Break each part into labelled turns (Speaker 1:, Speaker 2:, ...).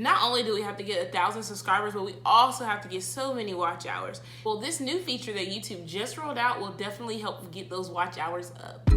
Speaker 1: Not only do we have to get 1,000 subscribers, but we also have to get so many watch hours. Well, this new feature that YouTube just rolled out will definitely help get those watch hours up.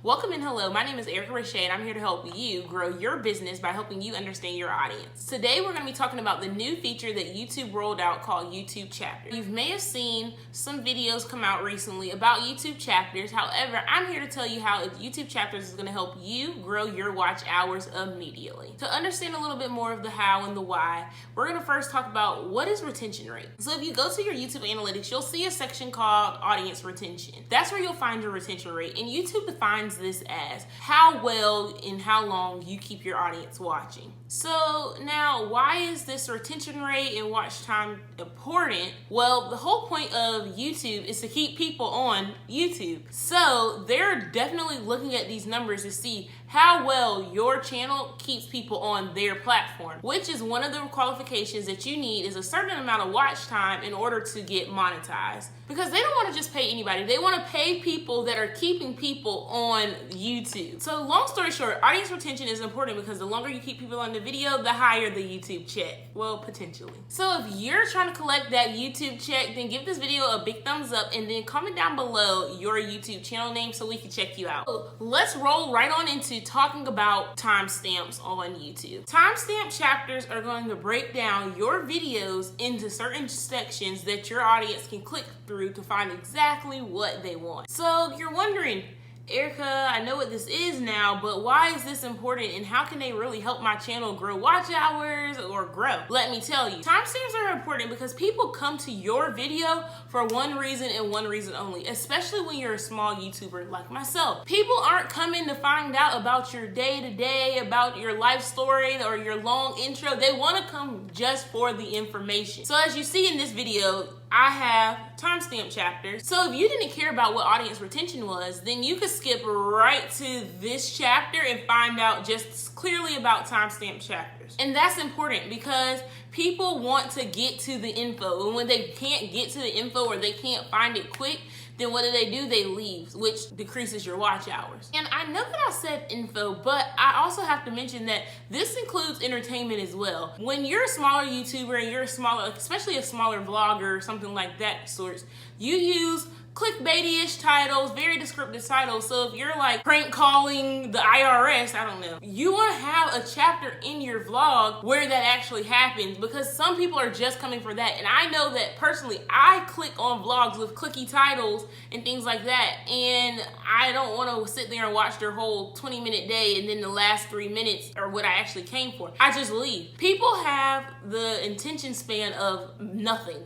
Speaker 1: Welcome and hello, my name is Erica Rashay and I'm here to help you grow your business by helping you understand your audience. Today we're going to be talking about the new feature that YouTube rolled out called YouTube Chapters. You may have seen some videos come out recently about YouTube Chapters. However, I'm here to tell you how YouTube Chapters is going to help you grow your watch hours immediately. To understand a little bit more of the how and the why, we're going to first talk about what is retention rate. So if you go to your YouTube analytics, you'll see a section called audience retention. That's where you'll find your retention rate, and YouTube defines this as how well and how long you keep your audience watching. So now, why is this retention rate and watch time important? Well, the whole point of YouTube is to keep people on YouTube. So they're definitely looking at these numbers to see how well your channel keeps people on their platform, which is one of the qualifications that you need is a certain amount of watch time in order to get monetized. Because they don't want to just pay anybody. They want to pay people that are keeping people on YouTube. So long story short, audience retention is important because the longer you keep people on the video, the higher the YouTube check. Well, potentially. So if you're trying to collect that YouTube check, then give this video a big thumbs up and then comment down below your YouTube channel name so we can check you out. So let's roll right on into talking about timestamps on YouTube. Timestamp chapters are going to break down your videos into certain sections that your audience can click through to find exactly what they want. So you're wondering, Erica, I know what this is now, but why is this important and how can they really help my channel grow watch hours or grow? Let me tell you, timestamps are important because people come to your video for one reason and one reason only, especially when you're a small YouTuber like myself. People aren't coming to find out about your day-to-day, about your life story or your long intro. They want to come just for the information. So as you see in this video, I have timestamp chapters. So if you didn't care about what audience retention was, then you could skip right to this chapter and find out just clearly about timestamp chapters. And that's important because people want to get to the info. And when they can't get to the info or they can't find it quick, then what do? They leave, which decreases your watch hours. And I know that I said info, but I also have to mention that this includes entertainment as well. When you're a smaller YouTuber and you're a smaller, especially a smaller vlogger or something like that sorts, you use clickbaity-ish titles, very descriptive titles. So if you're like prank calling the IRS, I don't know, you want to have a chapter in your vlog where that actually happens because some people are just coming for that. And I know that personally, I click on vlogs with clicky titles and things like that. And I don't want to sit there and watch their whole 20-minute day and then the last 3 minutes are what I actually came for. I just leave. People have the attention span of nothing.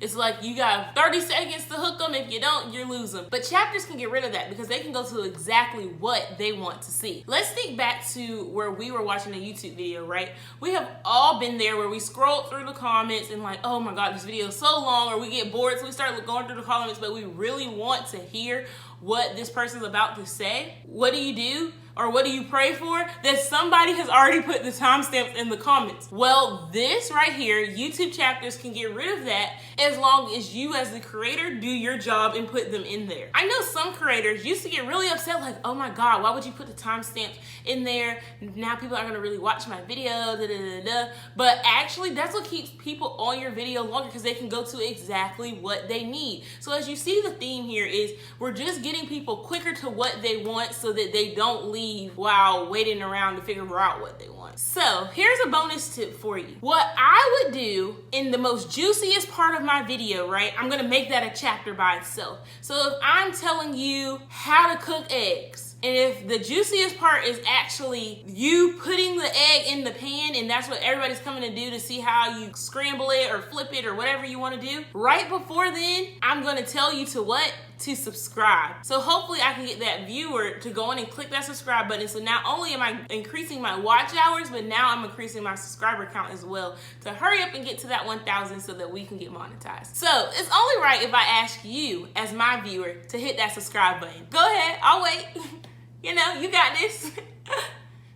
Speaker 1: It's like you got 30 seconds to hook them. If you don't, you lose them. But chapters can get rid of that because they can go to exactly what they want to see. Let's think back to where we were watching a YouTube video, right? We have all been there where we scrolled through the comments and like, oh my God, this video is so long, or we get bored, so we start going through the comments, but we really want to hear what this person's about to say. What do? Or what do you pray for? That somebody has already put the timestamps in the comments. Well, this right here, YouTube chapters can get rid of that as long as you as the creator do your job and put them in there. I know some creators used to get really upset like, oh my God, why would you put the timestamps in there? Now people aren't gonna really watch my video, da, da, da, da. But actually that's what keeps people on your video longer because they can go to exactly what they need. So as you see, the theme here is we're just getting people quicker to what they want so that they don't leave while waiting around to figure out what they want. So here's a bonus tip for you. What I would do in the most juiciest part of my video, right? I'm gonna make that a chapter by itself. So if I'm telling you how to cook eggs, and if the juiciest part is actually you putting the egg in the pan and that's what everybody's coming to do to see how you scramble it or flip it or whatever you want to do, right before then, I'm going to tell you to what? To subscribe. So hopefully I can get that viewer to go in and click that subscribe button. So not only am I increasing my watch hours, but now I'm increasing my subscriber count as well to hurry up and get to that 1,000 so that we can get monetized. So it's only right if I ask you as my viewer to hit that subscribe button. Go ahead, I'll wait. You know, you got this.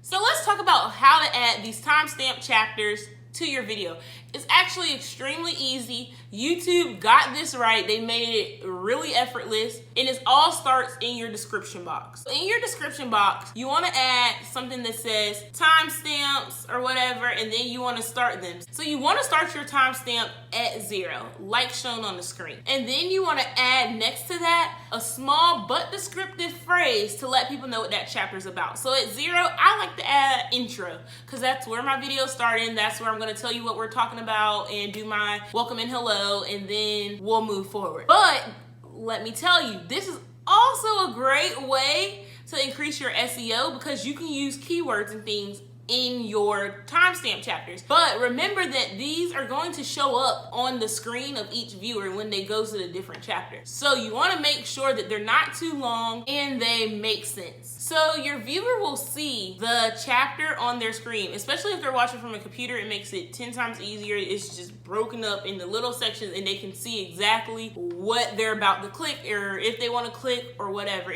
Speaker 1: So let's talk about how to add these timestamp chapters to your video. It's actually extremely easy. YouTube got this right. They made it really effortless, and it all starts in your description box. In your description box, you want to add something that says timestamps or whatever, and then you want to start them. So you want to start your timestamp at 0, like shown on the screen. And then you want to add next to that a small but descriptive phrase to let people know what that chapter is about. So at 0, I like to add intro, because that's where my video started. That's where I'm going to tell you what we're talking about and do my welcome and hello, and then we'll move forward. But let me tell you, this is also a great way to increase your SEO, because you can use keywords and things in your timestamp chapters. But remember that these are going to show up on the screen of each viewer when they go to the different chapters. So you want to make sure that they're not too long and they make sense. So your viewer will see the chapter on their screen, especially if they're watching from a computer. It makes it 10 times easier. It's just broken up into little sections, and they can see exactly what they're about to click, or if they want to click or whatever.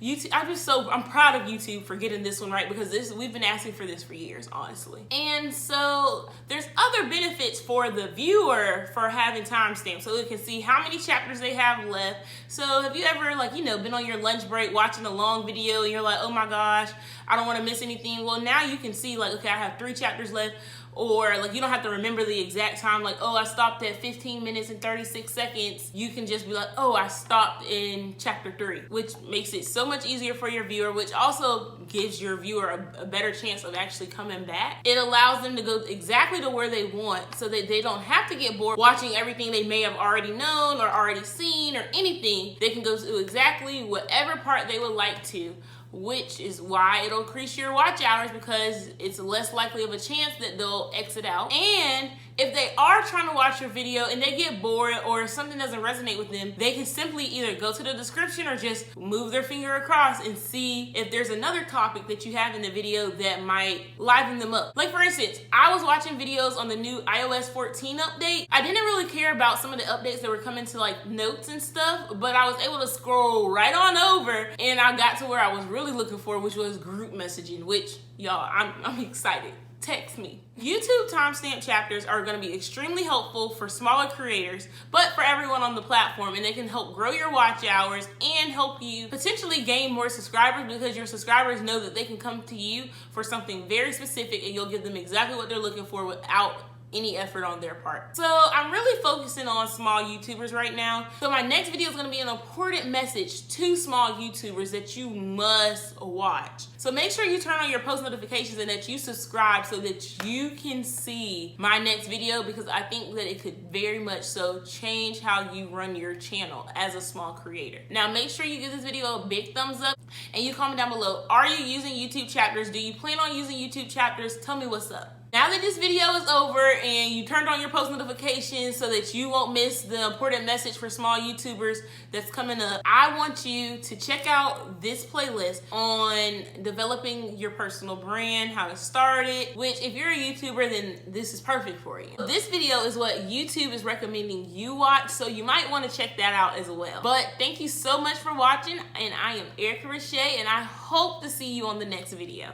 Speaker 1: YouTube, I'm proud of YouTube for getting this one right, because we've been asking for this for years, honestly. And so there's other benefits for the viewer for having timestamps, so they can see how many chapters they have left. So have you ever been on your lunch break watching a long video and you're like, oh my gosh, I don't want to miss anything? Well, now you can see okay, I have 3 chapters left. Or you don't have to remember the exact time, oh, I stopped at 15 minutes and 36 seconds. You can just be like, oh, I stopped in chapter 3, which makes it so much easier for your viewer, which also gives your viewer a better chance of actually coming back. It allows them to go exactly to where they want, so that they don't have to get bored watching everything they may have already known or already seen or anything. They can go to exactly whatever part they would like to, which is why it'll increase your watch hours, because it's less likely of a chance that they'll exit out. And if they are trying to watch your video and they get bored, or if something doesn't resonate with them, they can simply either go to the description or just move their finger across and see if there's another topic that you have in the video that might liven them up. Like for instance, I was watching videos on the new iOS 14 update. I didn't really care about some of the updates that were coming to notes and stuff, but I was able to scroll right on over, and I got to where I was really looking for, which was group messaging, which y'all, I'm excited. Text me. YouTube timestamp chapters are going to be extremely helpful for smaller creators, but for everyone on the platform, and they can help grow your watch hours and help you potentially gain more subscribers, because your subscribers know that they can come to you for something very specific, and you'll give them exactly what they're looking for without any effort on their part. So I'm really focusing on small YouTubers right now. So my next video is going to be an important message to small YouTubers that you must watch. So make sure you turn on your post notifications and that you subscribe so that you can see my next video, because I think that it could very much so change how you run your channel as a small creator. Now make sure you give this video a big thumbs up, and you comment down below, are you using YouTube chapters? Do you plan on using YouTube chapters? Tell me what's up. Now that this video is over and you turned on your post notifications so that you won't miss the important message for small YouTubers that's coming up, I want you to check out this playlist on developing your personal brand, how to start it, which if you're a YouTuber, then this is perfect for you. This video is what YouTube is recommending you watch, so you might want to check that out as well. But thank you so much for watching, and I am Erica Richey, and I hope to see you on the next video.